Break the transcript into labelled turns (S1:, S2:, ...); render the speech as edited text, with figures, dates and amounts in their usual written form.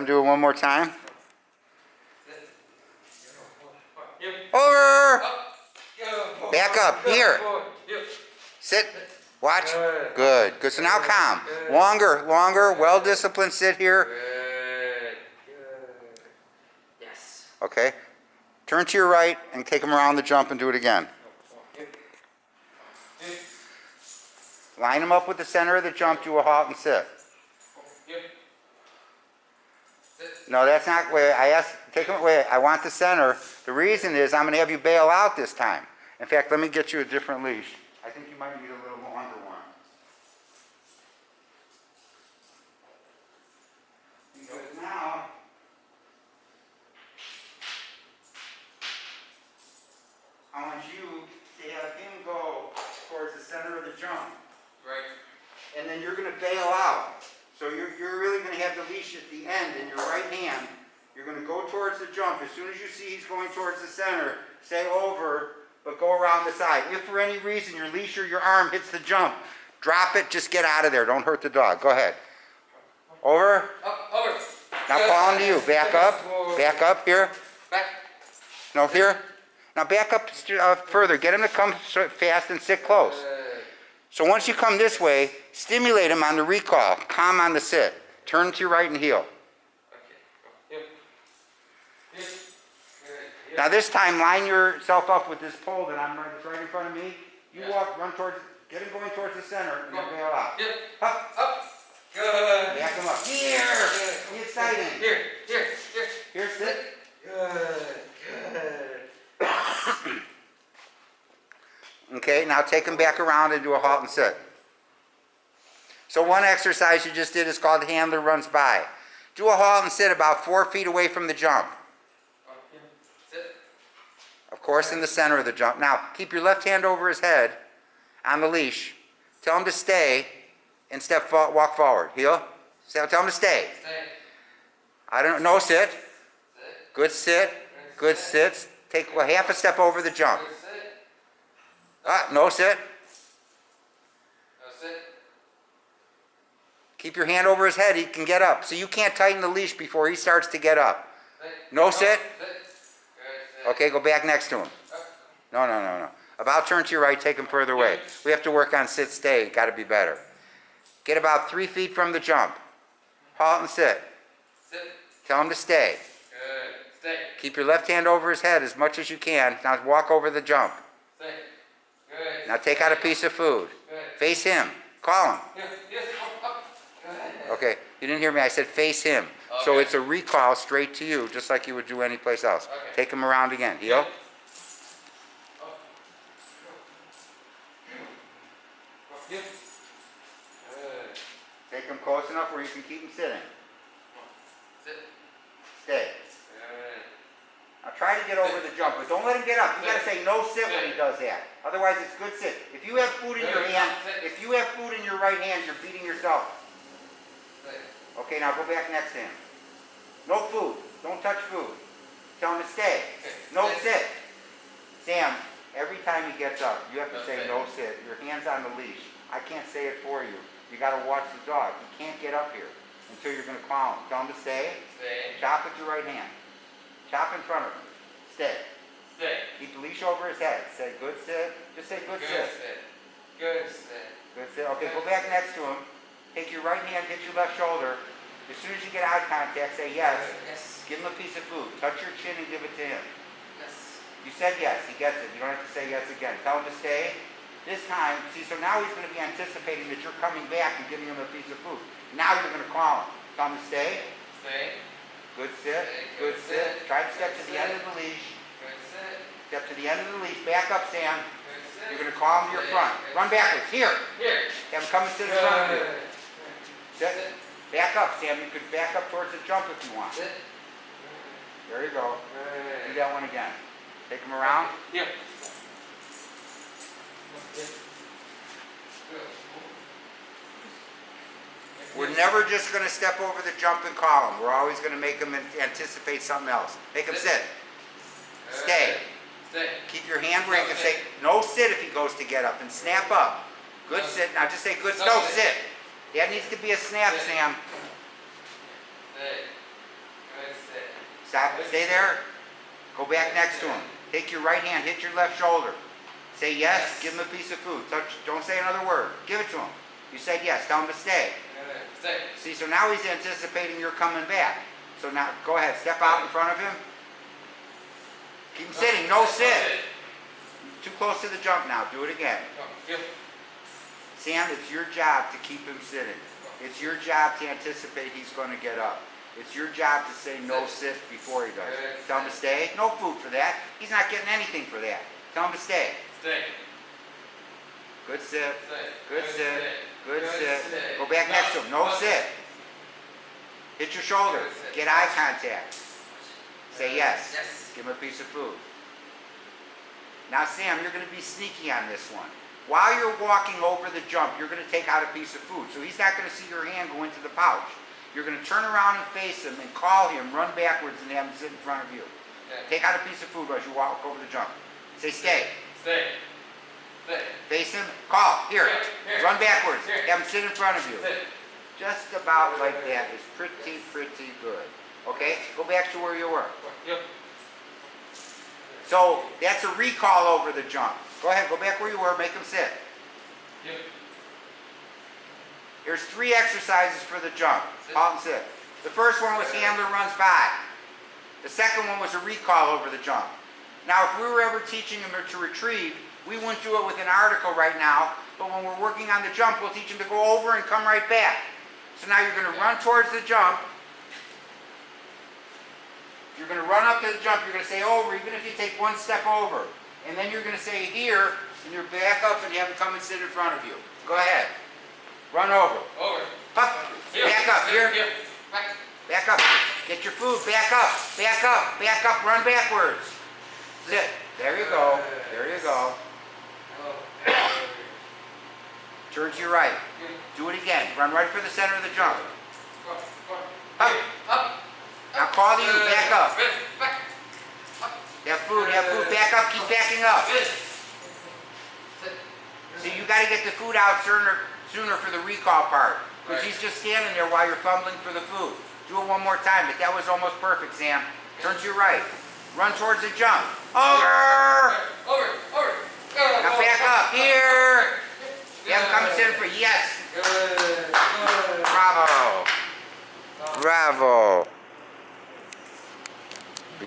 S1: him do it one more time. Over. Back up. Here. Sit. Watch. Good. Good. So now calm. Longer. Longer. Well-disciplined. Sit here.
S2: Yes.
S1: Okay. Turn to your right and take him around the jump and do it again. Line him up with the center of the jump. Do a halt and sit. No, that's not the way. I asked, take him away. I want the center. The reason is I'm going to have you bail out this time. In fact, let me get you a different leash. I think you might need a little longer one. Because now, I want you to have him go towards the center of the jump.
S2: Right.
S1: And then you're going to bail out. So you're really going to have the leash at the end in your right hand. You're going to go towards the jump. As soon as you see he's going towards the center, say over, but go around the side. If for any reason your leash or your arm hits the jump, drop it, just get out of there. Don't hurt the dog. Go ahead. Over.
S2: Up, over.
S1: Now calling to you. Back up. Back up here.
S2: Back.
S1: No, here. Now back up further. Get him to come fast and sit close. So once you come this way, stimulate him on the recall. Calm on the sit. Turn to your right and heel.
S2: Okay. Yep.
S1: Now this time, line yourself up with this pole that I'm right in front of me. You walk, run towards, get him going towards the center, and then bail out.
S2: Yep.
S1: Up.
S2: Up. Good.
S1: Back him up. Here. Be exciting.
S2: Here.
S1: Here, sit.
S2: Good.
S1: Okay, now take him back around and do a halt and sit. So one exercise you just did is called handler runs by. Do a halt and sit about 4 feet away from the jump.
S2: Sit.
S1: Of course, in the center of the jump. Now, keep your left hand over his head on the leash. Tell him to stay and walk forward. Heel. Tell him to stay.
S2: Stay.
S1: No sit.
S2: Sit.
S1: Good sit. Good sit. Take half a step over the jump.
S2: Good sit.
S1: No sit.
S2: No sit.
S1: Keep your hand over his head. He can get up. So you can't tighten the leash before he starts to get up.
S2: Sit.
S1: No sit.
S2: Sit. Good sit.
S1: Okay, go back next to him. No. About turn to your right. Take him further away. We have to work on sit, stay. Got to be better. Get about 3 feet from the jump. Halt and sit.
S2: Sit.
S1: Tell him to stay.
S2: Good. Stay.
S1: Keep your left hand over his head as much as you can. Now walk over the jump.
S2: Stay. Good.
S1: Now take out a piece of food.
S2: Good.
S1: Face him. Call him.
S2: Yes. Up. Good.
S1: Okay, you didn't hear me. I said face him. So
S2: Okay.
S1: it's a recall straight to you, just like you would do any place else.
S2: Okay.
S1: Take him around again. Heel.
S2: Good.
S1: Take him close enough where you can keep him sitting.
S2: Sit.
S1: Stay.
S2: Good.
S1: Now try to get over the jump, but don't let him get up. You gotta say no sit when he does that. Otherwise it's good sit. If you have food in your hand, if you have food in your right hand, you're beating yourself. Okay, now go back next to him. No food. Don't touch food. Tell him to stay. No sit. Sam, every time he gets up, you have to say no sit. Your hand's on the leash. I can't say it for you. You gotta watch the dog. He can't get up here until you're gonna call him. Tell him to stay.
S2: Stay.
S1: Chop with your right hand. Chop in front of him. Stay.
S2: Stay.
S1: Keep the leash over his head. Say good sit. Just say good sit.
S2: Good sit.
S1: Good sit. Okay, go back next to him. Take your right hand, hit your left shoulder. As soon as you get eye contact, say yes.
S2: Yes.
S1: Give him a piece of food. Touch your chin and give it to him.
S2: Yes.
S1: You said yes. He gets it. You don't have to say yes again. Tell him to stay. This time, see, so now he's going to be anticipating that you're coming back and giving him a piece of food. Now you're going to call him. Tell him to stay.
S2: Stay.
S1: Good sit. Good sit. Try to step to the end of the leash.
S2: Good sit.
S1: Step to the end of the leash. Back up, Sam.
S2: Good sit.
S1: You're going to call him to your front. Run backwards. Here.
S2: Here.
S1: Have him come and sit in front of you.
S2: Sit.
S1: Sit. Back up, Sam. You could back up towards the jump if you want.
S2: Sit.
S1: There you go. Do
S2: Good.
S1: that one again. Take him around.
S2: Yep.
S1: We're never just going to step over the jump and call him. We're always going to make him anticipate something else. Make him sit. Stay.
S2: Stay.
S1: Keep your hand where you can say no sit if he goes to get up and snap up. Good sit. Now just say good. No sit. That needs to be a snap, Sam.
S2: Stay.
S1: Stop, stay there. Go back next to him. Take your right hand, hit your left shoulder. Say yes, give him a piece of food. Touch, don't say another word. Give it to him. You said yes, tell him to stay.
S2: Stay.
S1: See, so now he's anticipating you're coming back. So now, go ahead, step out in front of him. Keep him sitting, no sit. Too close to the jump now, do it again. Sam, it's your job to keep him sitting. It's your job to anticipate he's going to get up. It's your job to say no sit before he does. Tell him to stay. No food for that. He's not getting anything for that. Tell him to stay.
S2: Stay.
S1: Good sit. Good
S2: Good
S1: sit.
S2: sit.
S1: Good
S2: Good
S1: sit.
S2: sit.
S1: Go back next to him. No sit. Hit your shoulder.
S2: Good sit.
S1: Get eye contact. Say yes.
S2: Yes.
S1: Give him a piece of food. Now, Sam, you're going to be sneaky on this one. While you're walking over the jump, you're going to take out a piece of food. So he's not going to see your hand go into the pouch. You're going to turn around and face him and call him, run backwards, and have him sit in front of you.
S2: Okay.
S1: Take out a piece of food as you walk over the jump. Say stay.
S2: Stay. Stay.
S1: Face him. Call. Here.
S2: Here.
S1: Run backwards.
S2: Here.
S1: Have him sit in front of you.
S2: Sit.
S1: Just about like that is pretty good. Okay? Go back to where you were.
S2: Yep.
S1: So that's a recall over the jump. Go ahead. Go back where you were. Make him sit.
S2: Yep.
S1: Here's 3 exercises for the jump.
S2: Sit.
S1: Halt and sit. The first one was handler runs by. The second one was a recall over the jump. Now, if we were ever teaching him to retrieve, we wouldn't do it with an article right now, but when we're working on the jump, we'll teach him to go over and come right back. So now you're going to run towards the jump. You're going to run up to the jump. You're going to say over, even if you take 1 step over. And then you're going to say here, and you're back up and you have him come and sit in front of you. Go ahead. Run over.
S2: Over.
S1: Up.
S2: Here.
S1: Back up. Here.
S2: Here. Back.
S1: Back up. Get your food. Back up. Back up. Back up. Run backwards. Sit. There you go. There you go. Turn to your right. Do it again. Run right for the center of the jump. Up.
S2: Up.
S1: Now call to you. Back up.
S2: Back.
S1: Have food. Have food. Back up. Keep backing up.
S2: Sit.
S1: So you got to get the food out sooner for the recall part. Because he's just standing there while you're fumbling for the food. Do it one more time, but that was almost perfect, Sam. Turn to your right. Run towards the jump. Over!